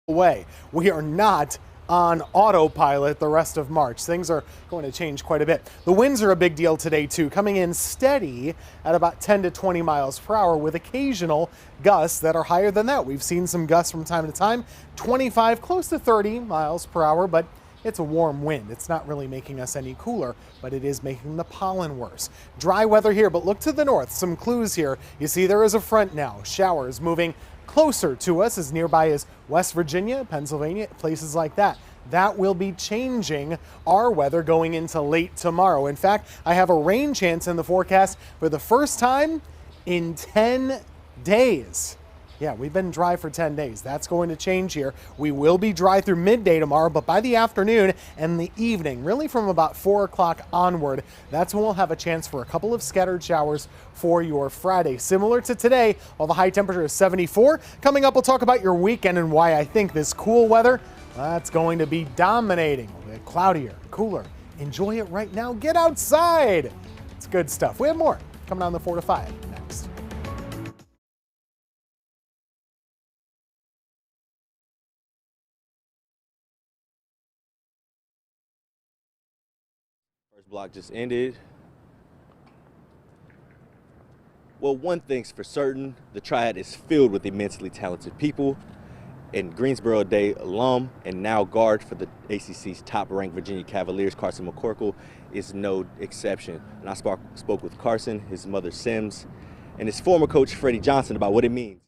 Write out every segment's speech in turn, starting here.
Way. We are not on autopilot the rest of March. Things are going to change quite a bit. The winds are a big deal today too, coming in steady at about 10 to 20 miles per hour with occasional gusts that are higher than that. We've seen some gusts from time to time, 25, close to 30 miles per hour, but it's a warm wind. It's not really making us any cooler, but it is making the pollen worse. Dry weather here, but look to the north. Some clues here. You see there is a front now. Showers moving closer to us, as nearby as West Virginia, Pennsylvania, places like that. That will be changing our weather going into late tomorrow. In fact, I have a rain chance in the forecast for the first time in 10 days. Yeah, we've been dry for 10 days. That's going to change here. We will be dry through midday tomorrow, but by the afternoon and the evening, really from about 4 o'clock onward, that's when we'll have a chance for a couple of scattered showers for your Friday. Similar to today, while the high temperature is 74. Coming up, we'll talk about your weekend and why I think this cool weather, that's going to be dominating. Cloudier, cooler. Enjoy it right now. Get outside. It's good stuff. We have more coming on the 4 to 5 next. First block just ended. Well, one thing's for certain, the Triad is filled with immensely talented people, and Greensboro Day alum and now guard for the ACC's top-ranked Virginia Cavaliers, Carson McCorkle, is no exception. And I spoke with Carson, his mother Sims, and his former coach Freddie Johnson about what it means.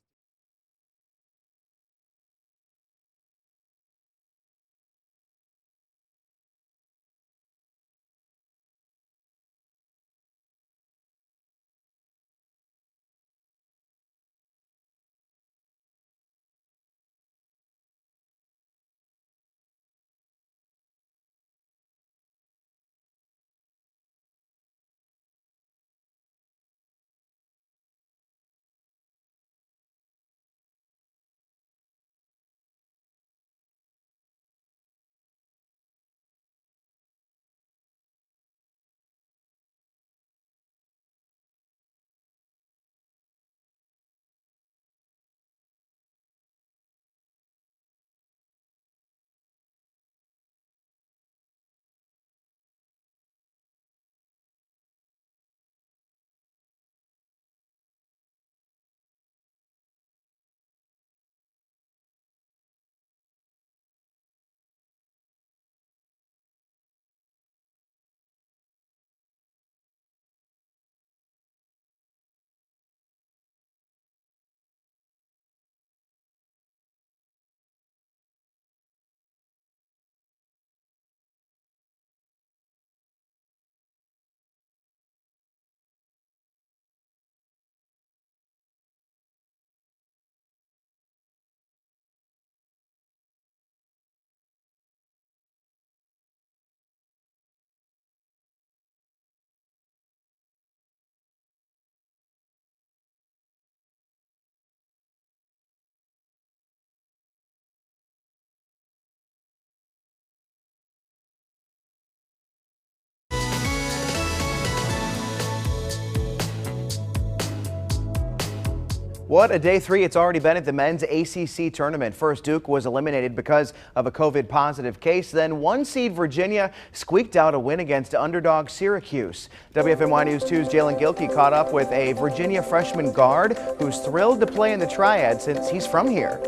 What a day 3 it's already been at the men's ACC tournament. First, Duke was eliminated because of a COVID positive case. Then 1 seed Virginia squeaked out a win against underdog Syracuse. WFMY News 2's Jalen Gilkey caught up with a Virginia freshman guard who's thrilled to play in the Triad since he's from here.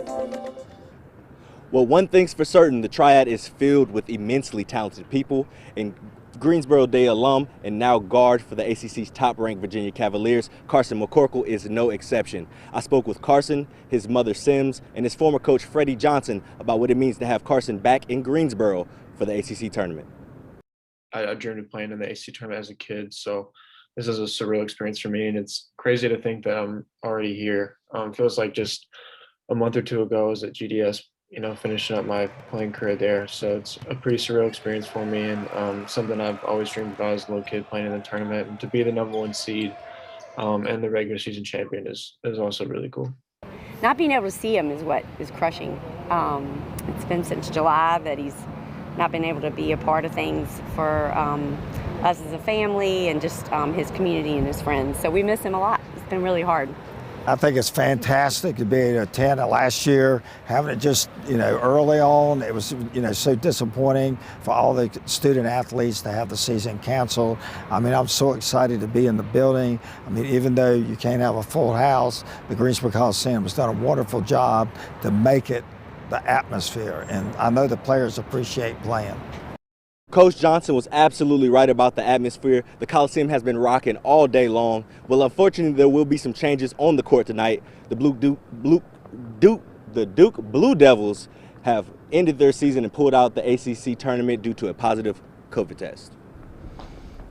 Well, one thing's for certain, the Triad is filled with immensely talented people, and Greensboro Day alum and now guard for the ACC's top-ranked Virginia Cavaliers, Carson McCorkle, is no exception. I spoke with Carson, his mother Sims, and his former coach Freddie Johnson about what it means to have Carson back in Greensboro for the ACC tournament. I dreamed of playing in the ACC tournament as a kid, so this is a surreal experience for me, and it's crazy to think that I'm already here. Feels like just a month or two ago I was at GDS, finishing up my playing career there. So it's a pretty surreal experience for me, and something I've always dreamed about as a little kid playing in the tournament. And to be the #1 seed and the regular season champion is also really cool. Not being able to see him is what is crushing. It's been since July that he's not been able to be a part of things for us as a family and just his community and his friends. So we miss him a lot. It's been really hard. I think it's fantastic to be able to attend it last year, having it just, early on. It was, so disappointing for all the student athletes to have the season canceled. I mean, I'm so excited to be in the building. I mean, even though you can't have a full house, the Greensboro Coliseum has done a wonderful job to make it the atmosphere. And I know the players appreciate playing. Coach Johnson was absolutely right about the atmosphere. The Coliseum has been rocking all day long. Well, unfortunately, there will be some changes on the court tonight. The Duke Blue Devils have ended their season and pulled out the ACC tournament due to a positive COVID test.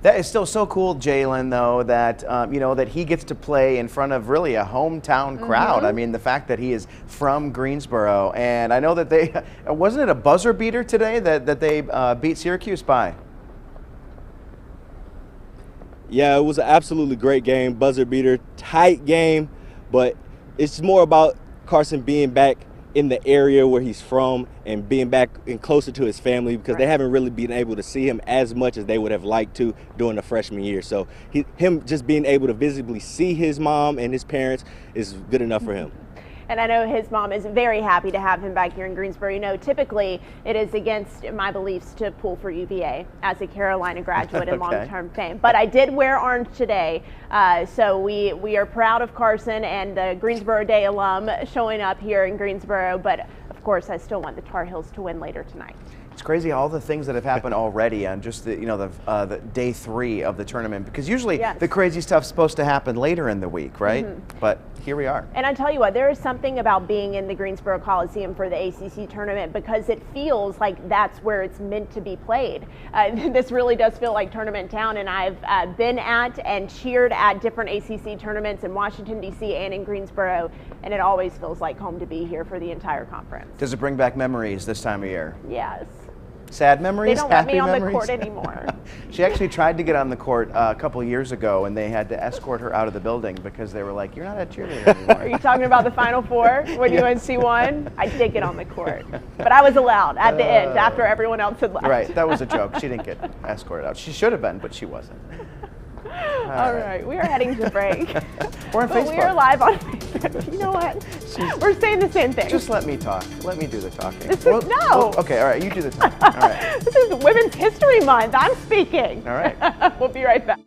That is still so cool, Jalen, though, that that he gets to play in front of really a hometown crowd. I mean, the fact that he is from Greensboro, and I know that they wasn't it a buzzer beater today that they beat Syracuse by. Yeah, it was an absolutely great game, buzzer beater, tight game, but it's more about Carson being back in the area where he's from and being back and closer to his family, because they haven't really been able to see him as much as they would have liked to during the freshman year. So him just being able to visibly see his mom and his parents is good enough for him. And I know his mom is very happy to have him back here in Greensboro. You know, typically it is against my beliefs to pull for UVA as a Carolina graduate and long-term fame. But I did wear orange today, so we are proud of Carson and the Greensboro Day alum showing up here in Greensboro. But of course, I still want the Tar Heels to win later tonight. It's crazy all the things that have happened already on just the day 3 of the tournament, because usually the crazy stuff's supposed to happen later in the week, right? But here we are. And I tell you what, there is something about being in the Greensboro Coliseum for the ACC tournament, because it feels like that's where it's meant to be played. This really does feel like tournament town, and I've been at and cheered at different ACC tournaments in Washington, D.C. and in Greensboro, and it always feels like home to be here for the entire conference. Does it bring back memories this time of year? Yes. Sad memories? They don't Happy let me on memories? the court anymore. She actually tried to get on the court a couple years ago, and they had to escort her out of the building because they were like, "You're not a cheerleader anymore." Are you talking about the Final Four when UNC won? I did get on the court, but I was allowed at the end after everyone else had left. Right, that was a joke. She didn't get escorted out. She should have been, but she wasn't. All right, we are heading to break. We're on Facebook. We are live on Facebook. You know what? We're saying the same thing. Just let me talk. Let me do the talking. No. Okay, all right, you do the talking. All right. This is Women's History Month. I'm speaking. All right. We'll be right back.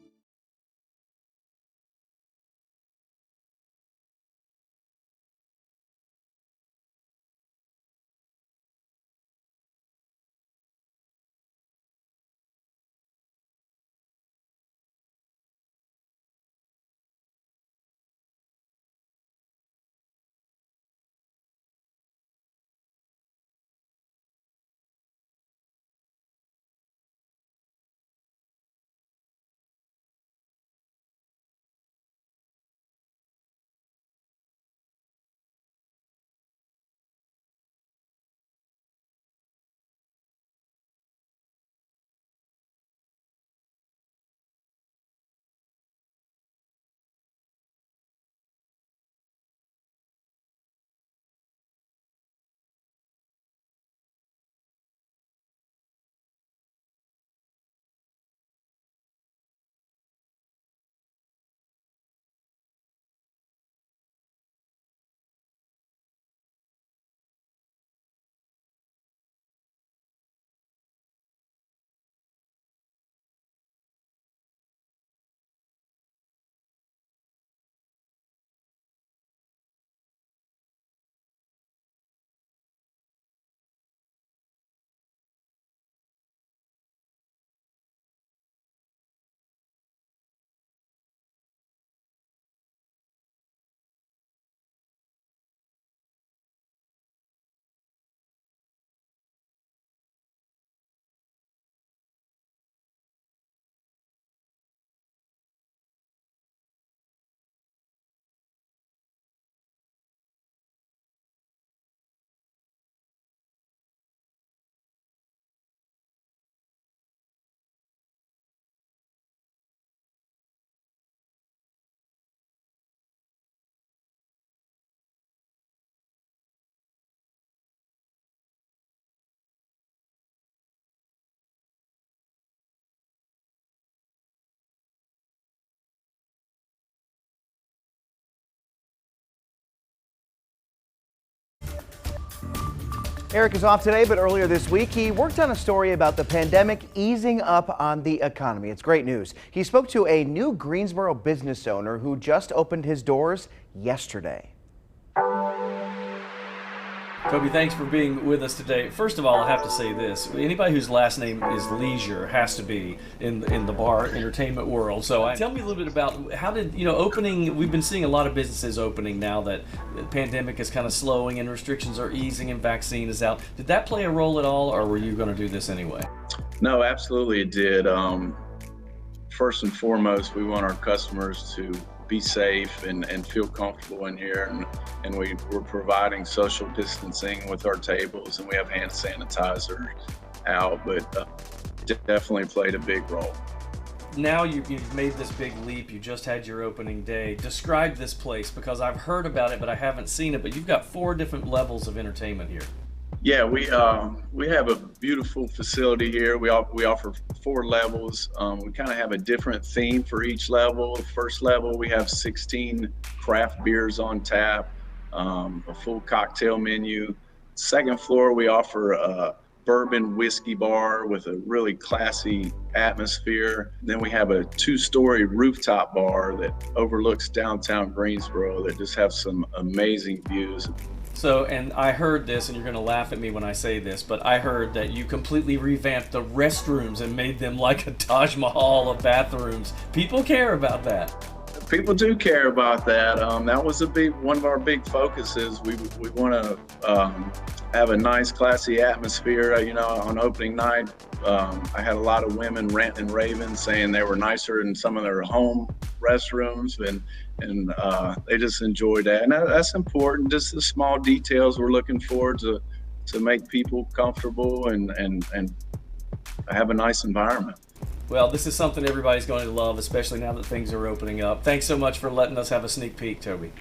Eric is off today, but earlier this week he worked on a story about the pandemic easing up on the economy. It's great news. He spoke to a new Greensboro business owner who just opened his doors yesterday. Toby, thanks for being with us today. First of all, I have to say this. Anybody whose last name is Leisure has to be in the bar entertainment world. So tell me a little bit about how did, opening, we've been seeing a lot of businesses opening now that the pandemic is kind of slowing and restrictions are easing and vaccine is out. Did that play a role at all, or were you going to do this anyway? No, absolutely it did. First and foremost, we want our customers to be safe and feel comfortable in here, and we're providing social distancing with our tables, and we have hand sanitizer out, but definitely played a big role. Now you've made this big leap. You just had your opening day. Describe this place, because I've heard about it but I haven't seen it, but you've got 4 different levels of entertainment here. Yeah, we have a beautiful facility here. We offer 4 levels. We kind of have a different theme for each level. First level, we have 16 craft beers on tap, a full cocktail menu. Second floor, we offer a bourbon whiskey bar with a really classy atmosphere. Then we have a 2-story rooftop bar that overlooks downtown Greensboro that just have some amazing views. So, and I heard this, and you're going to laugh at me when I say this, but I heard that you completely revamped the restrooms and made them like a Taj Mahal of bathrooms. People care about that. People do care about that. That was one of our big focuses. We want to have a nice, classy atmosphere. On opening night, I had a lot of women ranting and raving, saying they were nicer in some of their home restrooms, and they just enjoyed that. And that's important. Just the small details we're looking for to make people comfortable and have a nice environment. Well, this is something everybody's going to love, especially now that things are opening up. Thanks so much for letting us have a sneak peek, Toby.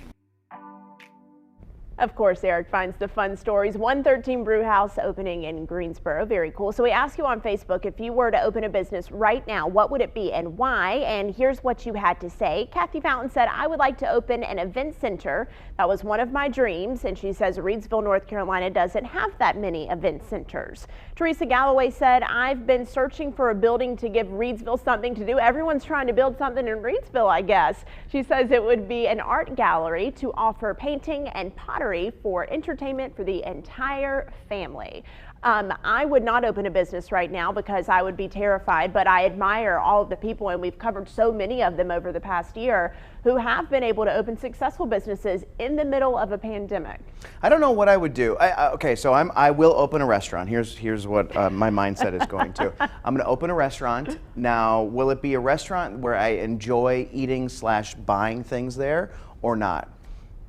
Of course, Eric finds the fun stories. 113 Brew House opening in Greensboro. Very cool. So we asked you on Facebook, if you were to open a business right now, what would it be and why? And here's what you had to say. Kathy Fountain said, I would like to open an event center. That was one of my dreams. And she says Reidsville, North Carolina doesn't have that many event centers. Teresa Galloway said, I've been searching for a building to give Reidsville something to do. Everyone's trying to build something in Reidsville, I guess. She says it would be an art gallery to offer painting and pottery for entertainment for the entire family. I would not open a business right now because I would be terrified, but I admire all of the people, and we've covered so many of them over the past year, who have been able to open successful businesses in the middle of a pandemic. I don't know what I would do. Okay, so I will open a restaurant. Here's what my mindset is going to. I'm going to open a restaurant. Now, will it be a restaurant where I enjoy eating / buying things there or not?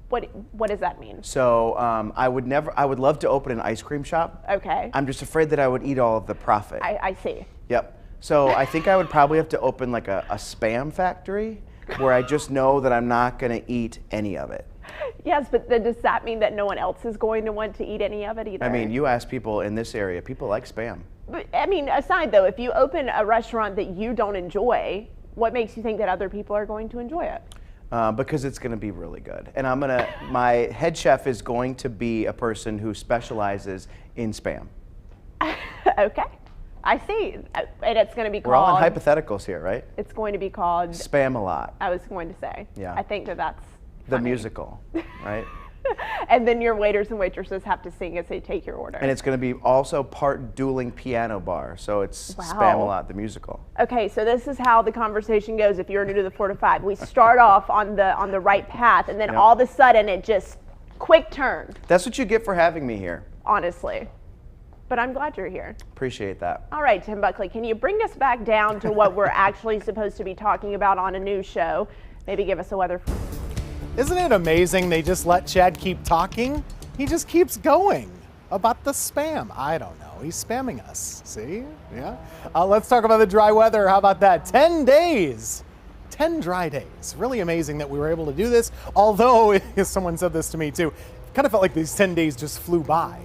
What does that mean? So I would love to open an ice cream shop. Okay. I'm just afraid that I would eat all of the profit. I see. Yep. So I think I would probably have to open like a Spam factory where I just know that I'm not going to eat any of it. Yes, but then does that mean that no one else is going to want to eat any of it either? I mean, you ask people in this area, people like Spam. But, I mean, aside though, if you open a restaurant that you don't enjoy, what makes you think that other people are going to enjoy it? Because it's going to be really good. And my head chef is going to be a person who specializes in Spam. Okay, I see. And it's going to be called... We're all on hypotheticals here, right? It's going to be called... Spam-A-Lot. I was going to say. Yeah. I think that's the funny. musical, right? And then your waiters and waitresses have to sing as they take your order. And it's going to be also part dueling piano bar, so it's Wow. Spam-A-Lot, the musical. Okay, so this is how the conversation goes if you're new to the 4 to 5. We start off on the right path, and then all of a sudden it just quick turn. That's what you get for having me here. Honestly. But I'm glad you're here. Appreciate that. All right, Tim Buckley, can you bring us back down to what we're actually supposed to be talking about on a news show? Maybe give us a weather. Isn't it amazing they just let Chad keep talking? He just keeps going about the spam. I don't know. He's spamming us. See? Yeah. Let's talk about the dry weather. How about that? 10 days. 10 dry days. Really amazing that we were able to do this. Although, someone said this to me too, kind of felt like these 10 days just flew by.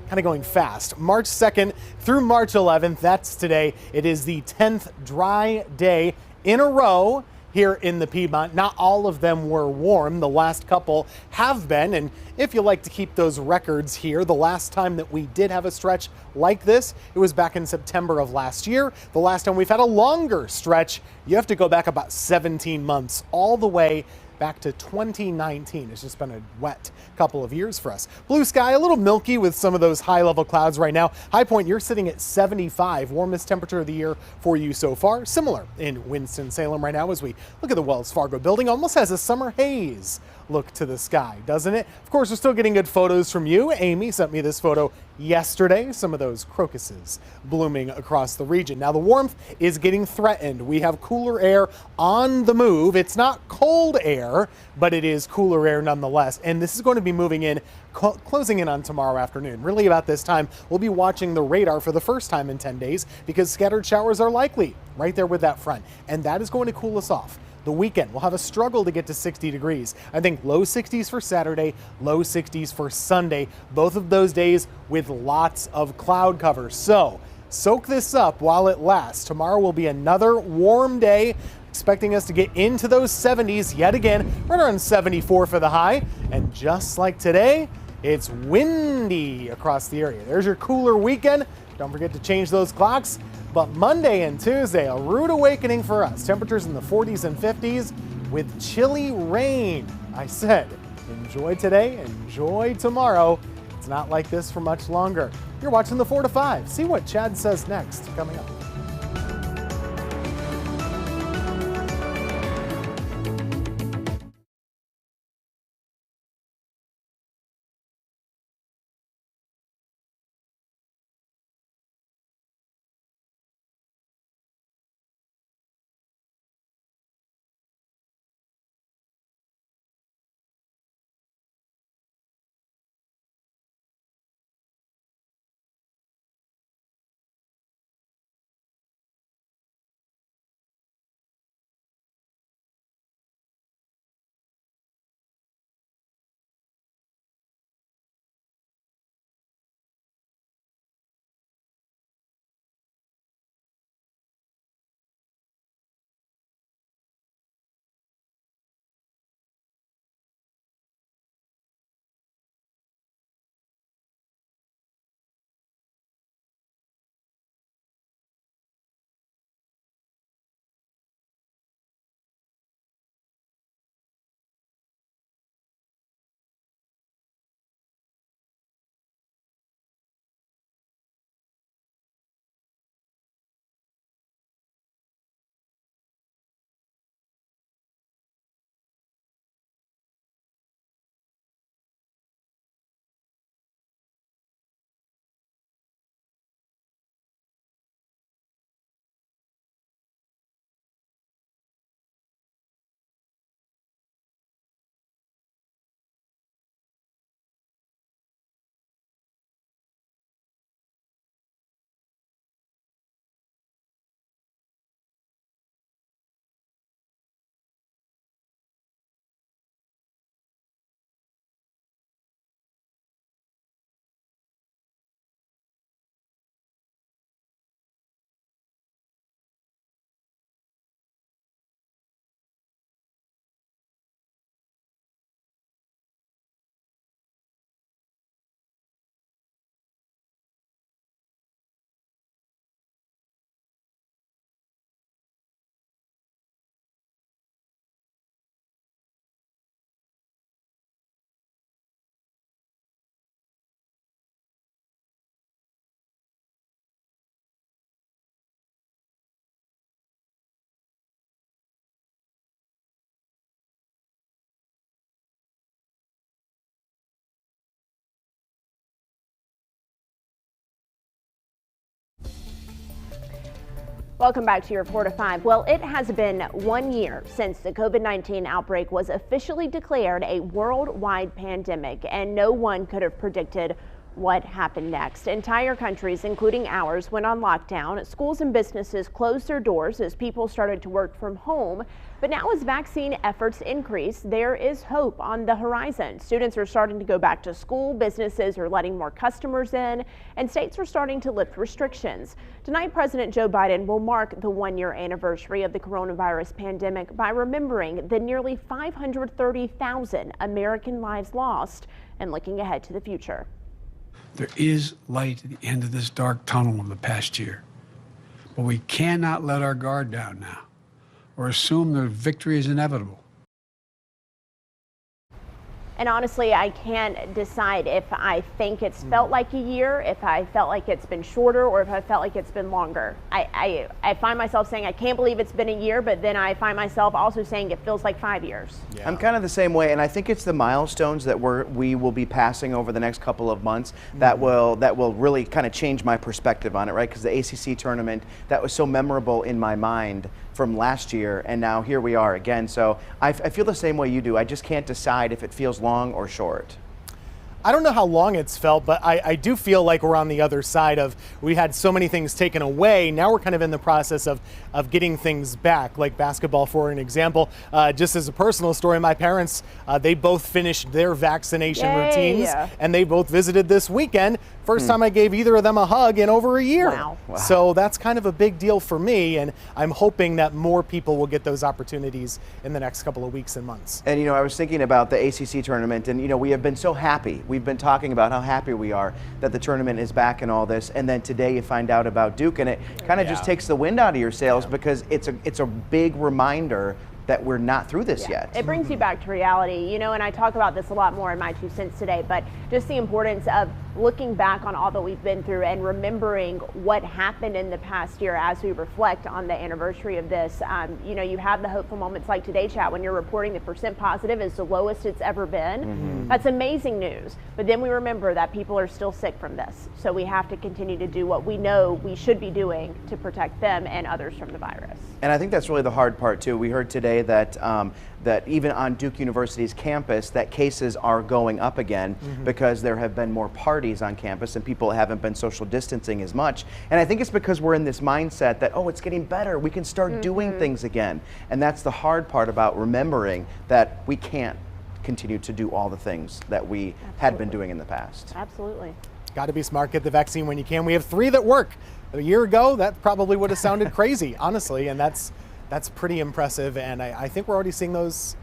Kind of going fast. March 2nd through March 11th, that's today. It is the 10th dry day in a row. here in the Piedmont. Not all of them were warm. The last couple have been. And if you like to keep those records here, the last time that we did have a stretch like this, it was back in September of last year. The last time we've had a longer stretch, you have to go back about 17 months, all the way back to 2019. It's just been a wet couple of years for us. Blue sky, a little milky with some of those high level clouds right now. High Point, you're sitting at 75, warmest temperature of the year for you so far. Similar in Winston-Salem right now as we look at the Wells Fargo building. Almost has a summer haze look to the sky, doesn't it? Of course, we're still getting good photos from you. Amy sent me this photo yesterday. Some of those crocuses blooming across the region. Now the warmth is getting threatened. We have cooler air on the move. It's not cold air, but it is cooler air nonetheless. And this is going to be moving in, closing in on tomorrow afternoon. Really about this time, we'll be watching the radar for the first time in 10 days because scattered showers are likely right there with that front. And that is going to cool us off. The weekend, we'll have a struggle to get to 60 degrees. I think low 60s for Saturday, low 60s for Sunday. Both of those days with lots of cloud cover. So soak this up while it lasts. Tomorrow will be another warm day. Expecting us to get into those 70s yet again. Right around 74 for the high. And just like today, it's windy across the area. There's your cooler weekend. Don't forget to change those clocks. But Monday and Tuesday, a rude awakening for us. Temperatures in the 40s and 50s with chilly rain. I said, enjoy today, enjoy tomorrow. It's not like this for much longer. You're watching the 4 to 5. See what Chad says next coming up. Welcome back to your 4 to 5. Well, it has been 1 year since the COVID-19 outbreak was officially declared a worldwide pandemic, and no one could have predicted what happened next. Entire countries, including ours, went on lockdown. Schools and businesses closed their doors as people started to work from home. But now as vaccine efforts increase, there is hope on the horizon. Students are starting to go back to school, businesses are letting more customers in, and states are starting to lift restrictions. Tonight, President Joe Biden will mark the one-year anniversary of the coronavirus pandemic by remembering the nearly 530,000 American lives lost and looking ahead to the future. There is light at the end of this dark tunnel of the past year, but we cannot let our guard down now or assume that victory is inevitable. And honestly, I can't decide if I think it's felt like a year, if I felt like it's been shorter, or if I felt like it's been longer. I find myself saying I can't believe it's been a year, but then I find myself also saying it feels like 5 years. Yeah. I'm kind of the same way, and I think it's the milestones that we will be passing over the next couple of months that will really kind of change my perspective on it, right? Because the ACC tournament, that was so memorable in my mind from last year, and now here we are again. So I feel the same way you do. I just can't decide if it feels long or short. I don't know how long it's felt, but I do feel like we're on the other side of, we had so many things taken away. Now we're kind of in the process of getting things back, like basketball, for an example. Just as a personal story, my parents, they both finished their vaccination routines, and they both visited this weekend. First time I gave either of them a hug in over a year. Wow. So that's kind of a big deal for me, and I'm hoping that more people will get those opportunities in the next couple of weeks and months. And I was thinking about the ACC tournament, and we have been so happy. We've been talking about how happy we are that the tournament is back and all this, and then today you find out about Duke, and it kind of just takes the wind out of your sails because it's a big reminder that we're not through this yet. It brings you back to reality, and I talk about this a lot more in my 2 cents today, but just the importance of looking back on all that we've been through and remembering what happened in the past year as we reflect on the anniversary of this. You have the hopeful moments like today, Chad, when you're reporting the percent positive is the lowest it's ever been. That's amazing news. But then we remember that people are still sick from this. So we have to continue to do what we know we should be doing to protect them and others from the virus. And I think that's really the hard part too. We heard today that that even on Duke University's campus, that cases are going up again because there have been more parties on campus and people haven't been social distancing as much. And I think it's because we're in this mindset that, oh, it's getting better, we can start doing things again. And that's the hard part about remembering that we can't continue to do all the things that we had been doing in the past. Absolutely. Got to be smart, get the vaccine when you can. We have 3 that work. A year ago, that probably would have sounded crazy, honestly, and that's pretty impressive, and I think we're already seeing those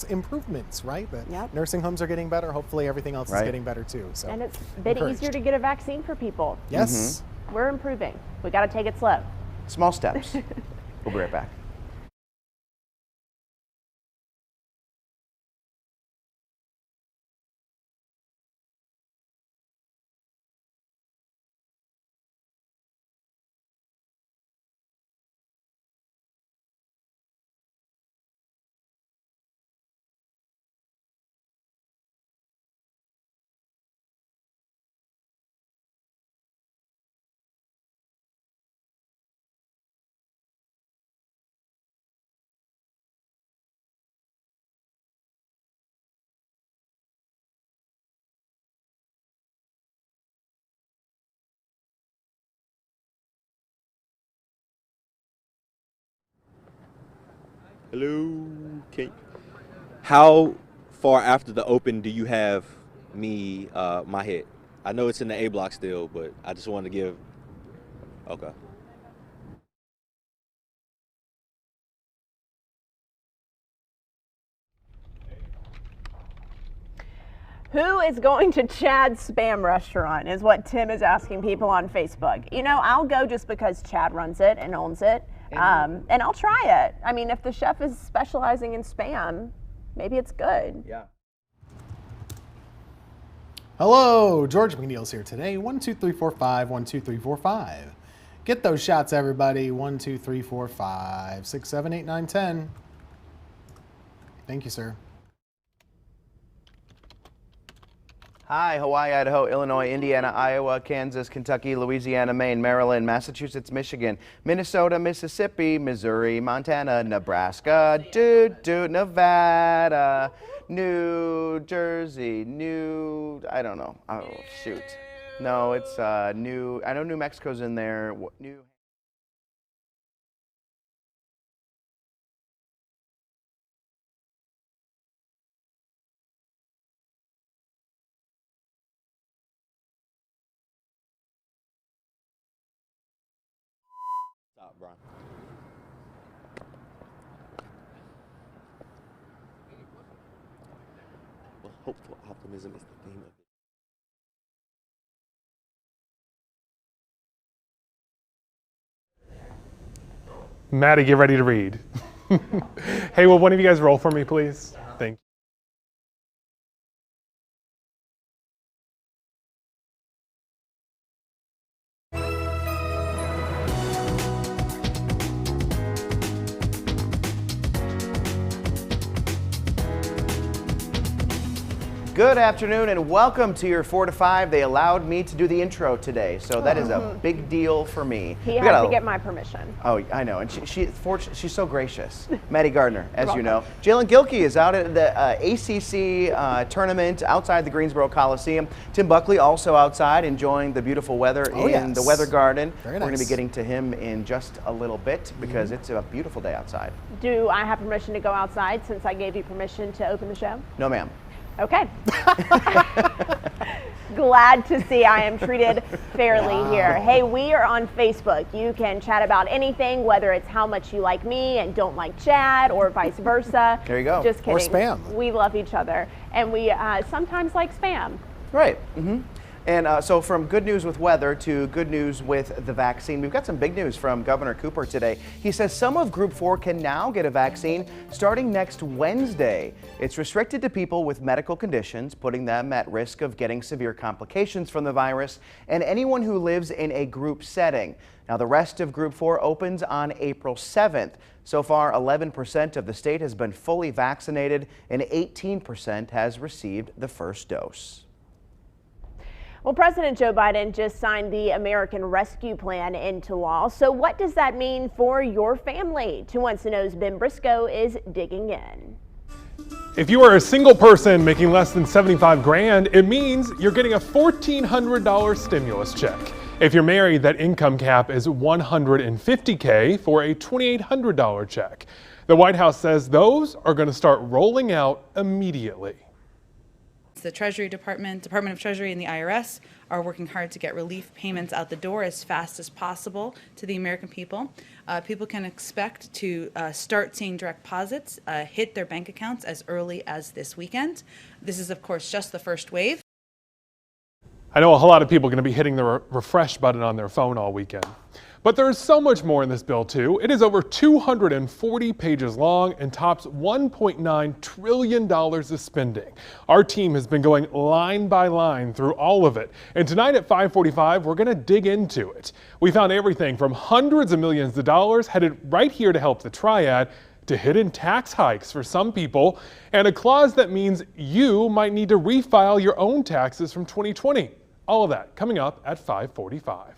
improvements, right? The nursing homes are getting better. Hopefully everything else is getting better too. So, and it's a bit easier to get a vaccine for people. Yes. We're improving. We got to take it slow. Small steps. We'll be right back. Hello. How far after the open do you have me my hit? I know it's in the A block still, but I just wanted to give. Okay. Who is going to Chad's spam restaurant is what Tim is asking people on Facebook. I'll go just because Chad runs it and owns it. And I'll try it. I mean, if the chef is specializing in spam, maybe it's good. Yeah. Hello, George McNeil's here today. 1, 2, 3, 4, 5. 1, 2, 3, 4, 5. Get those shots, everybody. 1, 2, 3, 4, 5, 6, 7, 8, 9, 10. Thank you, sir. Hi, Hawaii, Idaho, Illinois, Indiana, Iowa, Kansas, Kentucky, Louisiana, Maine, Maryland, Massachusetts, Michigan, Minnesota, Mississippi, Missouri, Montana, Nebraska, Nevada, New Jersey, I don't know. Oh, shoot. No, it's new. I know New Mexico's in there. New. Stop, Brian. Well, hopeful optimism is the theme of it. Maddie, get ready to read. Hey, will one of you guys roll for me, please? Thank you. Good afternoon and welcome to your 4 to 5. They allowed me to do the intro today, so that is a big deal for me. He had to get my permission. Oh, I know, and she's so gracious. Maddie Gardner, as you know. Jalen Gilkey is out at the ACC Tournament outside the Greensboro Coliseum. Tim Buckley also outside enjoying the beautiful weather in the Weather Garden. We're going to be getting to him in just a little bit because it's a beautiful day outside. Do I have permission to go outside since I gave you permission to open the show? No, ma'am. Okay. Glad to see I am treated fairly here. Hey, we are on Facebook. You can chat about anything, whether it's how much you like me and don't like Chad or vice versa. There you go. Just kidding. Or spam. We love each other. And we sometimes like spam. Right. And so from good news with weather to good news with the vaccine, we've got some big news from Governor Cooper today. He says some of Group 4 can now get a vaccine starting next Wednesday. It's restricted to people with medical conditions, putting them at risk of getting severe complications from the virus, and anyone who lives in a group setting. Now, the rest of Group 4 opens on April 7th. So far, 11% of the state has been fully vaccinated, and 18% has received the first dose. Well, President Joe Biden just signed the American Rescue Plan into law. So what does that mean for your family? 2 Wants to Know's Ben Briscoe is digging in. If you are a single person making less than 75 grand, it means you're getting a $1,400 stimulus check. If you're married, that income cap is $150K for a $2,800 check. The White House says those are going to start rolling out immediately. The Treasury Department, Department of Treasury, and the IRS are working hard to get relief payments out the door as fast as possible to the American people. People can expect to start seeing direct deposits hit their bank accounts as early as this weekend. This is, of course, just the first wave. I know a whole lot of people are going to be hitting the refresh button on their phone all weekend. But there is so much more in this bill, too. It is over 240 pages long and tops $1.9 trillion of spending. Our team has been going line by line through all of it. And tonight at 5:45, we're going to dig into it. We found everything from hundreds of millions of dollars headed right here to help the triad, to hidden tax hikes for some people, and a clause that means you might need to refile your own taxes from 2020. All of that coming up at 5:45.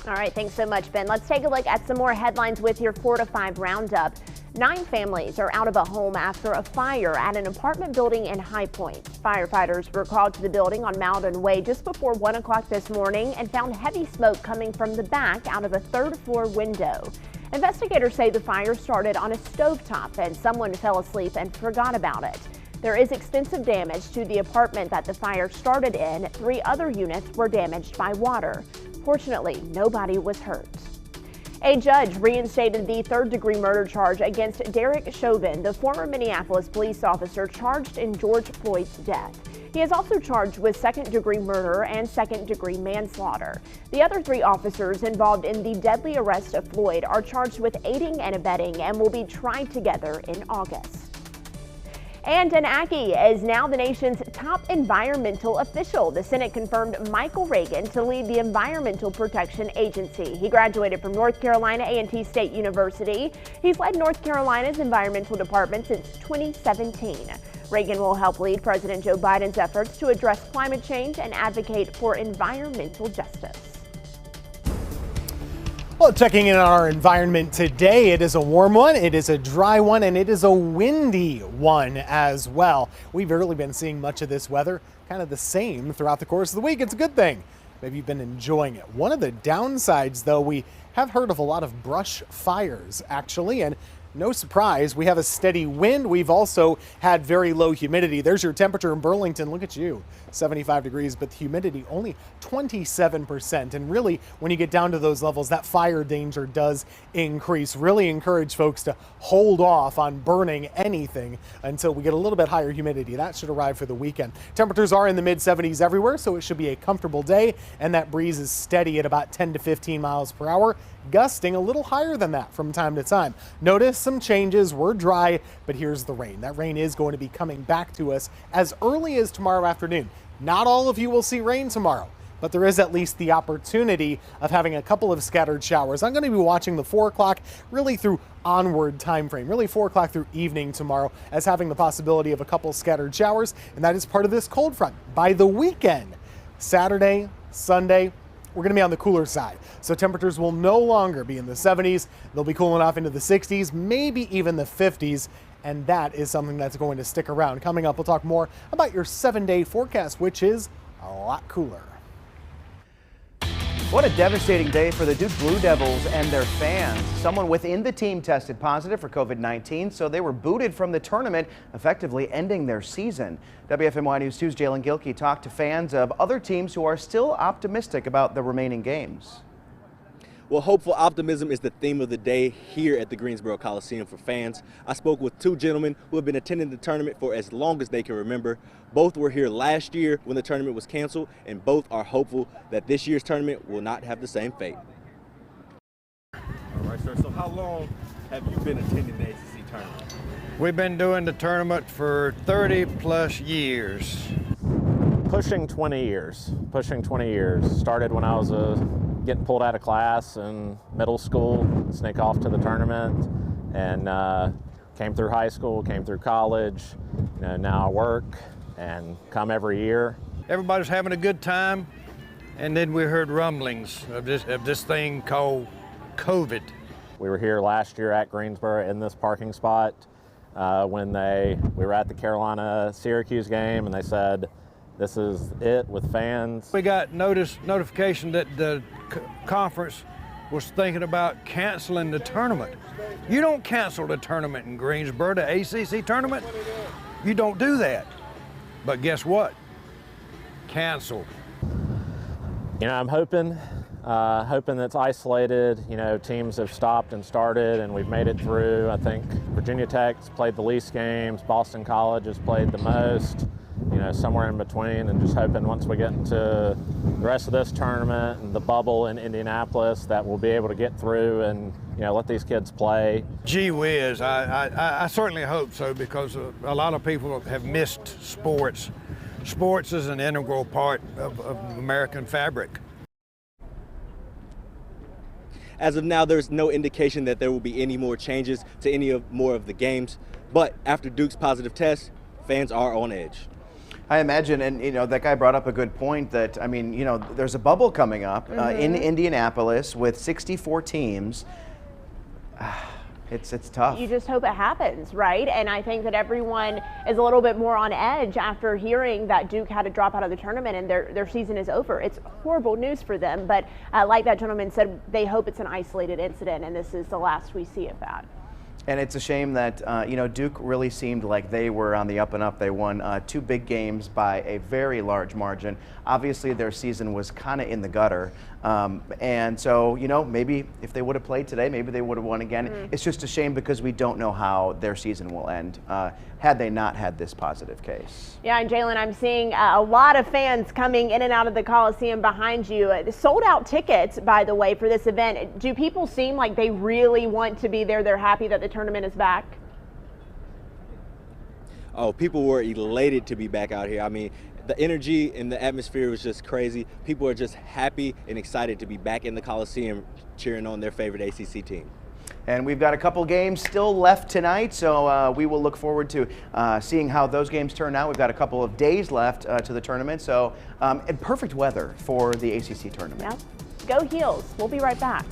All right, thanks so much, Ben. Let's take a look at some more headlines with your 4 to 5 roundup. 9 families are out of a home after a fire at an apartment building in High Point. Firefighters were called to the building on Malden Way just before 1 o'clock this morning and found heavy smoke coming from the back out of a 3rd floor window. Investigators say the fire started on a stovetop and someone fell asleep and forgot about it. There is extensive damage to the apartment that the fire started in. 3 other units were damaged by water. Fortunately, nobody was hurt. A judge reinstated the 3rd-degree murder charge against Derek Chauvin, the former Minneapolis police officer charged in George Floyd's death. He is also charged with 2nd-degree murder and 2nd-degree manslaughter. The other 3 officers involved in the deadly arrest of Floyd are charged with aiding and abetting and will be tried together in August. And an Aggie is now the nation's top environmental official. The Senate confirmed Michael Reagan to lead the Environmental Protection Agency. He graduated from North Carolina A&T State University. He's led North Carolina's environmental department since 2017. Reagan will help lead President Joe Biden's efforts to address climate change and advocate for environmental justice. Well, checking in on our environment today, it is a warm one, it is a dry one, and it is a windy one as well. We've really been seeing much of this weather kind of the same throughout the course of the week. It's a good thing. Maybe you've been enjoying it. One of the downsides, though, we have heard of a lot of brush fires, actually, and no surprise, we have a steady wind. We've also had very low humidity. There's your temperature in Burlington. Look at you, 75 degrees, but the humidity only 27%. And really, when you get down to those levels, that fire danger does increase. Really encourage folks to hold off on burning anything until we get a little bit higher humidity. That should arrive for the weekend. Temperatures are in the mid 70s everywhere, so it should be a comfortable day. And that breeze is steady at about 10 to 15 miles per hour, gusting a little higher than that from time to time. Notice some changes. We're dry, but here's the rain. That rain is going to be coming back to us as early as tomorrow afternoon. Not all of you will see rain tomorrow, but there is at least the opportunity of having a couple of scattered showers. I'm going to be watching the 4 o'clock really through onward time frame, really 4 o'clock through evening tomorrow, as having the possibility of a couple scattered showers, and that is part of this cold front. By the weekend, Saturday, Sunday, we're going to be on the cooler side. So temperatures will no longer be in the 70s. They'll be cooling off into the 60s, maybe even the 50s. And that is something that's going to stick around. Coming up, we'll talk more about your 7-day forecast, which is a lot cooler. What a devastating day for the Duke Blue Devils and their fans. Someone within the team tested positive for COVID-19, so they were booted from the tournament, effectively ending their season. WFMY News 2's Jalen Gilkey talked to fans of other teams who are still optimistic about the remaining games. Well, hopeful optimism is the theme of the day here at the Greensboro Coliseum for fans. I spoke with 2 gentlemen who have been attending the tournament for as long as they can remember. Both were here last year when the tournament was canceled, and both are hopeful that this year's tournament will not have the same fate. All right, sir. So how long have you been attending the ACC tournament? We've been doing the tournament for 30 plus years. Pushing 20 years. Started when I was getting pulled out of class in middle school, sneak off to the tournament, and came through high school, came through college. Now I work and come every year. Everybody's having a good time, and then we heard rumblings of this thing called COVID. We were here last year at Greensboro in this parking spot when we were at the Carolina-Syracuse game, and they said, this is it with fans. We got notification that the conference was thinking about canceling the tournament. You don't cancel the tournament in Greensboro, the ACC tournament. You don't do that. But guess what? Canceled. I'm hoping it's isolated. Teams have stopped and started, and we've made it through. I think Virginia Tech's played the least games. Boston College has played the most. Somewhere in between, and just hoping once we get into the rest of this tournament and the bubble in Indianapolis that we'll be able to get through and let these kids play. Gee whiz, I certainly hope so, because a lot of people have missed sports. Sports is an integral part of American fabric. As of now, there's no indication that there will be any more changes to any more of the games, but after Duke's positive test, fans are on edge. I imagine, and that guy brought up a good point that, there's a bubble coming up in Indianapolis with 64 teams. It's tough. You just hope it happens, right? And I think that everyone is a little bit more on edge after hearing that Duke had to drop out of the tournament and their season is over. It's horrible news for them, but like that gentleman said, they hope it's an isolated incident and this is the last we see of that. And it's a shame that, Duke really seemed like they were on the up and up. They won 2 big games by a very large margin. Obviously, their season was kind of in the gutter. And so, maybe if they would have played today, maybe they would have won again. It's just a shame because we don't know how their season will end had they not had this positive case. Yeah, and Jalen, I'm seeing a lot of fans coming in and out of the Coliseum behind you. The sold out tickets, by the way, for this event. Do people seem like they really want to be there? They're happy that the tournament is back? Oh, people were elated to be back out here. I mean, the energy and the atmosphere was just crazy. People are just happy and excited to be back in the Coliseum cheering on their favorite ACC team. And we've got a couple games still left tonight, so we will look forward to seeing how those games turn out. We've got a couple of days left to the tournament, so perfect weather for the ACC tournament. Yeah. Go Heels. We'll be right back.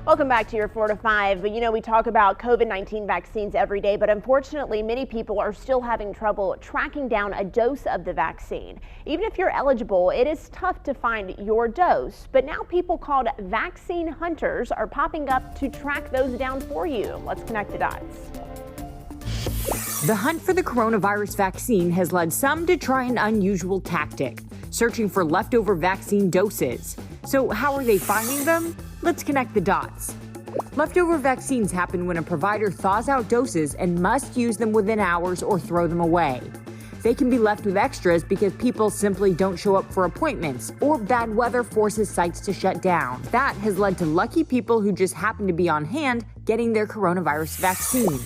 Welcome back to your 4 to 5. You know, we talk about COVID-19 vaccines every day, but unfortunately, many people are still having trouble tracking down a dose of the vaccine. Even if you're eligible, it is tough to find your dose. But now people called vaccine hunters are popping up to track those down for you. Let's connect the dots. The hunt for the coronavirus vaccine has led some to try an unusual tactic, searching for leftover vaccine doses. So how are they finding them? Let's connect the dots. Leftover vaccines happen when a provider thaws out doses and must use them within hours or throw them away. They can be left with extras because people simply don't show up for appointments or bad weather forces sites to shut down. That has led to lucky people who just happen to be on hand getting their coronavirus vaccine.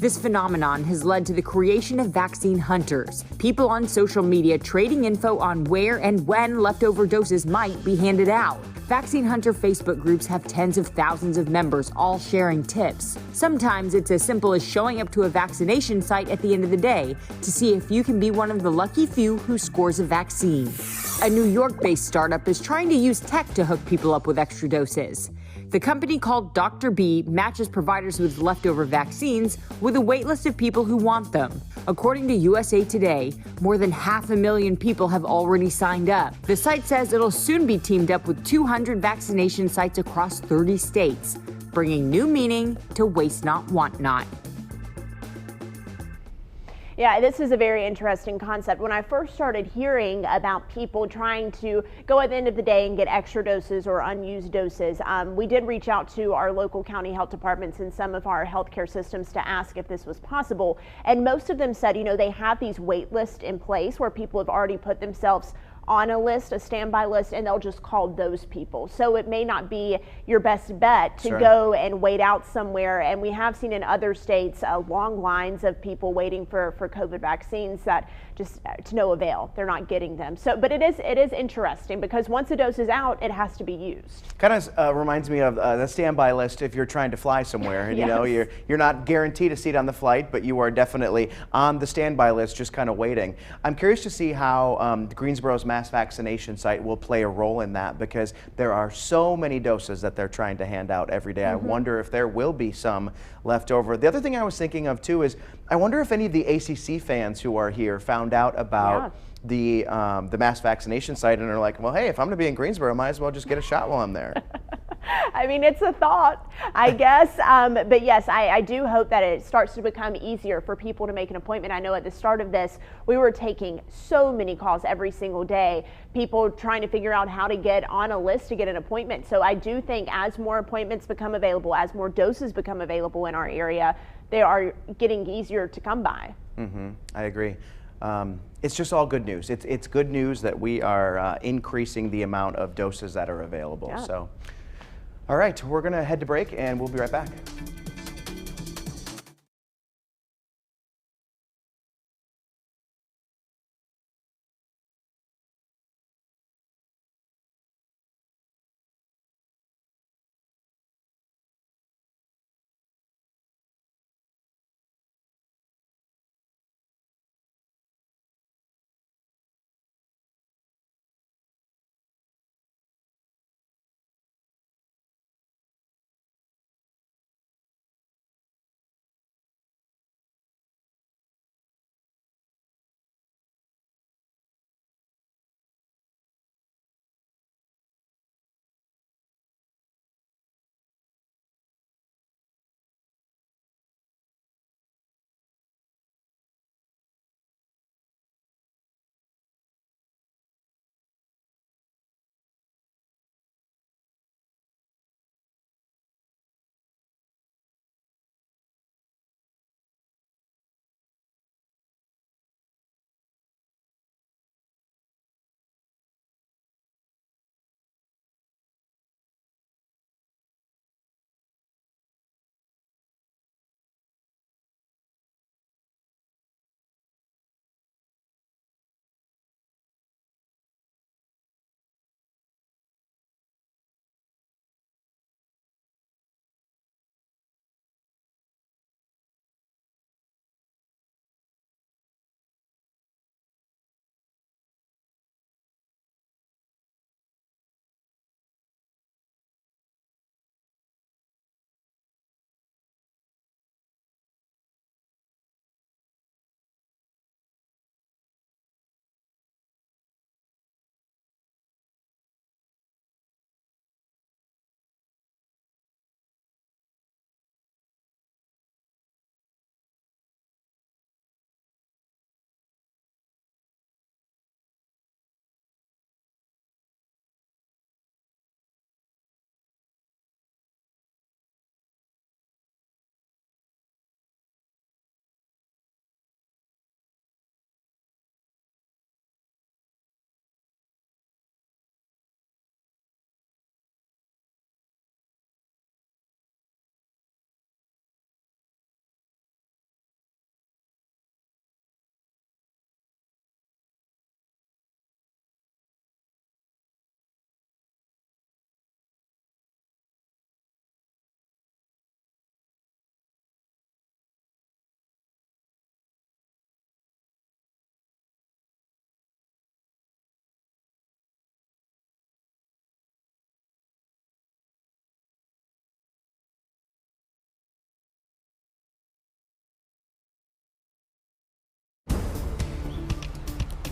This phenomenon has led to the creation of vaccine hunters, people on social media trading info on where and when leftover doses might be handed out. Vaccine hunter Facebook groups have tens of thousands of members all sharing tips. Sometimes it's as simple as showing up to a vaccination site at the end of the day to see if you can be one of the lucky few who scores a vaccine. A New York-based startup is trying to use tech to hook people up with extra doses. The company called Dr. B matches providers with leftover vaccines with a wait list of people who want them. According to USA Today, more than 500,000 people have already signed up. The site says it'll soon be teamed up with 200 vaccination sites across 30 states, bringing new meaning to waste not, want not. Yeah, this is a very interesting concept. When I first started hearing about people trying to go at the end of the day and get extra doses or unused doses, we did reach out to our local county health departments and some of our healthcare systems to ask if this was possible. And most of them said, you know, they have these wait lists in place where people have already put themselves on a list, a standby list, and they'll just call those people. So it may not be your best bet to go and wait out somewhere. And we have seen in other states long lines of people waiting for COVID vaccines that just to no avail. They're not getting them. So, but it is interesting because once a dose is out, it has to be used. Kind of reminds me of the standby list if you're trying to fly somewhere. And, yes. You know, you're not guaranteed a seat on the flight, but you are definitely on the standby list, just kind of waiting. I'm curious to see how Greensboro's mass vaccination site will play a role in that because there are so many doses that they're trying to hand out every day. I wonder if there will be some left over. The other thing I was thinking of too is I wonder if any of the ACC fans who are here found out about the mass vaccination site and are like, well, hey, if I'm going to be in Greensboro, I might as well just get a shot while I'm there. I mean, it's a thought, I guess. But yes, I do hope that it starts to become easier for people to make an appointment. I know at the start of this, we were taking so many calls every single day, people trying to figure out how to get on a list to get an appointment. So I do think as more appointments become available, as more doses become available in our area, they are getting easier to come by. I agree. It's just all good news. It's good news that we are increasing the amount of doses that are available. So. All right, we're going to head to break and we'll be right back.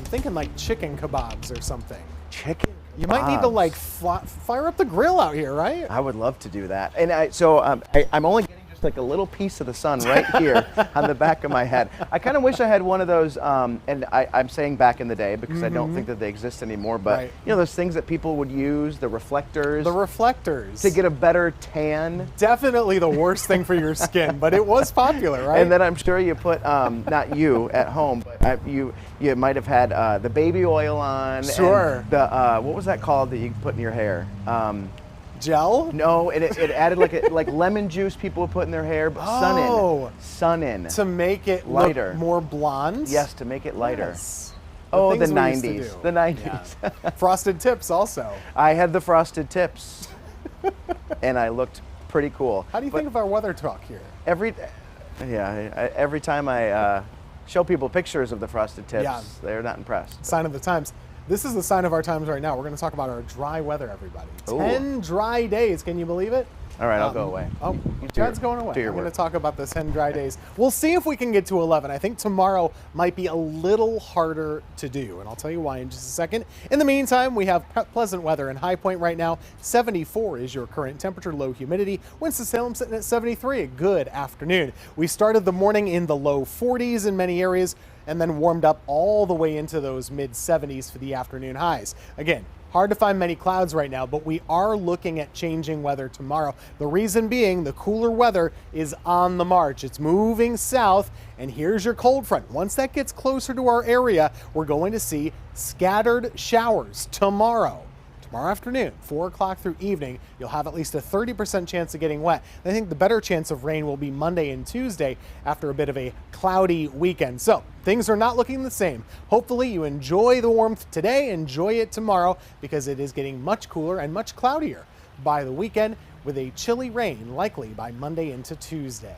thinking like chicken kebabs or something. Chicken. You might need to like fire up the grill out here, right? I would love to do that. And I'm only getting just like a little piece of the sun right here on the back of my head. I kind of wish I had one of those, and I'm saying back in the day because I don't think that they exist anymore, but you know, those things that people would use, the reflectors. The reflectors. To get a better tan. Definitely the worst thing for your skin, but it was popular, right? And then I'm sure you put, not you at home, but you might have had the baby oil on. Sure. And the, what was that called that you put in your hair? Gel? No, it added like lemon juice people would put in their hair, but sun in. To make it lighter. Look more blonde? Yes, to make it lighter. Yes. Oh, the things we used to 90s. do. The 90s. Yeah. Frosted tips also. I had the frosted tips. And I looked pretty cool. How do you think of our weather talk here? Every time I show people pictures of the frosted tips, they're not impressed. Sign of the times. This is the sign of our times right now. We're going to talk about our dry weather, everybody. Ooh. 10 dry days. Can you believe it? All right, I'll go away. Oh, Chad's going away. I'm going to talk about the 10 dry days. We'll see if we can get to 11. I think tomorrow might be a little harder to do, and I'll tell you why in just a second. In the meantime, we have pleasant weather in High Point right now. 74 is your current temperature, low humidity. Winston-Salem sitting at 73. A good afternoon. We started the morning in the low 40s in many areas, and then warmed up all the way into those mid 70s for the afternoon highs. Again, hard to find many clouds right now, but we are looking at changing weather tomorrow. The reason being the cooler weather is on the march. It's moving south, and here's your cold front. Once that gets closer to our area, we're going to see scattered showers tomorrow. Tomorrow afternoon, 4 o'clock through evening, you'll have at least a 30% chance of getting wet. I think the better chance of rain will be Monday and Tuesday after a bit of a cloudy weekend. So things are not looking the same. Hopefully you enjoy the warmth today, enjoy it tomorrow, because it is getting much cooler and much cloudier by the weekend, with a chilly rain likely by Monday into Tuesday.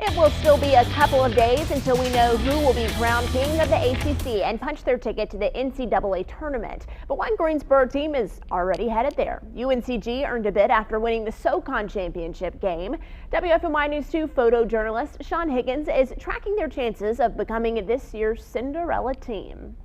It will still be a couple of days until we know who will be crowned king of the ACC and punch their ticket to the NCAA Tournament. But one Greensboro team is already headed there. UNCG earned a bid after winning the SoCon Championship game. WFMY News 2 photojournalist Sean Higgins is tracking their chances of becoming this year's Cinderella team.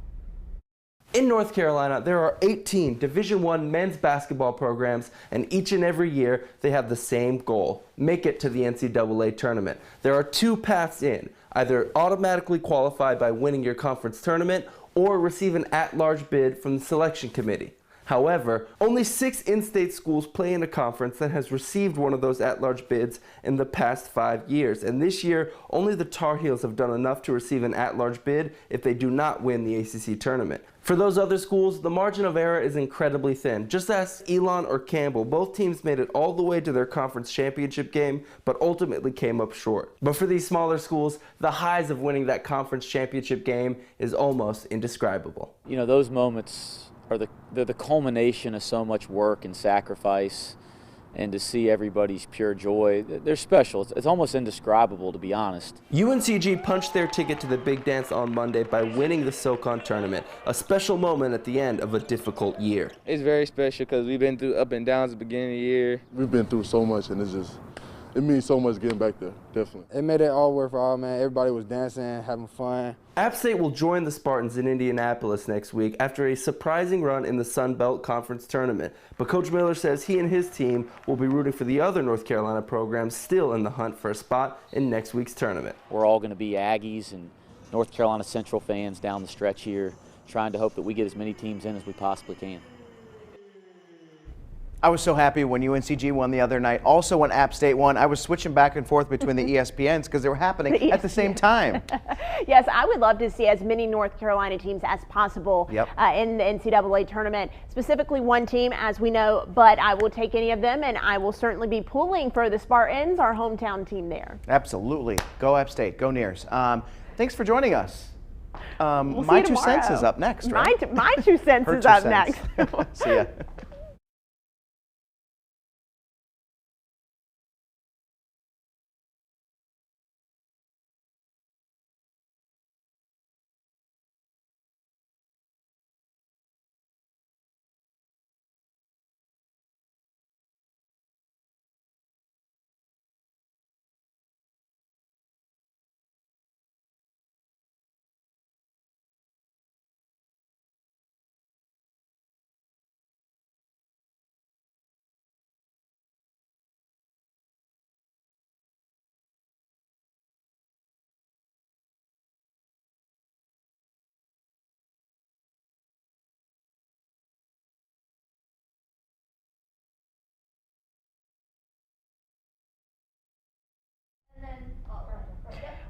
In North Carolina, there are 18 Division I men's basketball programs, and each and every year they have the same goal: make it to the NCAA tournament. There are two paths in: either automatically qualify by winning your conference tournament or receive an at-large bid from the selection committee. However, only 6 in-state schools play in a conference that has received one of those at-large bids in the past 5 years. And this year, only the Tar Heels have done enough to receive an at-large bid if they do not win the ACC tournament. For those other schools, the margin of error is incredibly thin. Just ask Elon or Campbell. Both teams made it all the way to their conference championship game, but ultimately came up short. But for these smaller schools, the highs of winning that conference championship game is almost indescribable. You know, those moments are they're the culmination of so much work and sacrifice, and to see everybody's pure joy, they're special. It's almost indescribable, to be honest. UNCG punched their ticket to the big dance on Monday by winning the SoCon tournament, a special moment at the end of a difficult year. It's very special because we've been through up and downs at the beginning of the year. We've been through so much, and it means so much getting back there, definitely. It made it all worthwhile, man. Everybody was dancing, having fun. App State will join the Spartans in Indianapolis next week after a surprising run in the Sun Belt Conference tournament. But Coach Miller says he and his team will be rooting for the other North Carolina programs still in the hunt for a spot in next week's tournament. We're all going to be Aggies and North Carolina Central fans down the stretch here, trying to hope that we get as many teams in as we possibly can. I was so happy when UNCG won the other night. Also when App State won, I was switching back and forth between the ESPNs because they were happening at the same time. Yes, I would love to see as many North Carolina teams as possible in the NCAA tournament. Specifically one team, as we know, but I will take any of them, and I will certainly be pulling for the Spartans, our hometown team there. Absolutely. Go App State. Go Nears. Thanks for joining us. We'll My 2 cents is up next, right? My 2 cents is up next. See ya.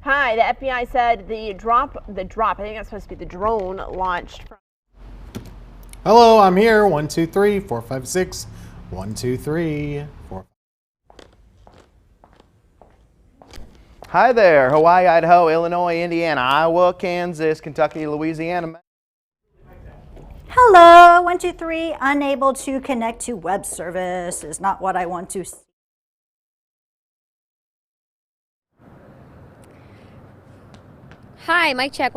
Hi, the FBI said the drop, I think that's supposed to be the drone launched from. Hello, I'm here. 1, 2, 3, 4, 5, 6. 1, 2, 3, 4. Hi there, Hawaii, Idaho, Illinois, Indiana, Iowa, Kansas, Kentucky, Louisiana. Hello, 1, 2, 3, unable to connect to web service is not what I want to see. Hi, mic check.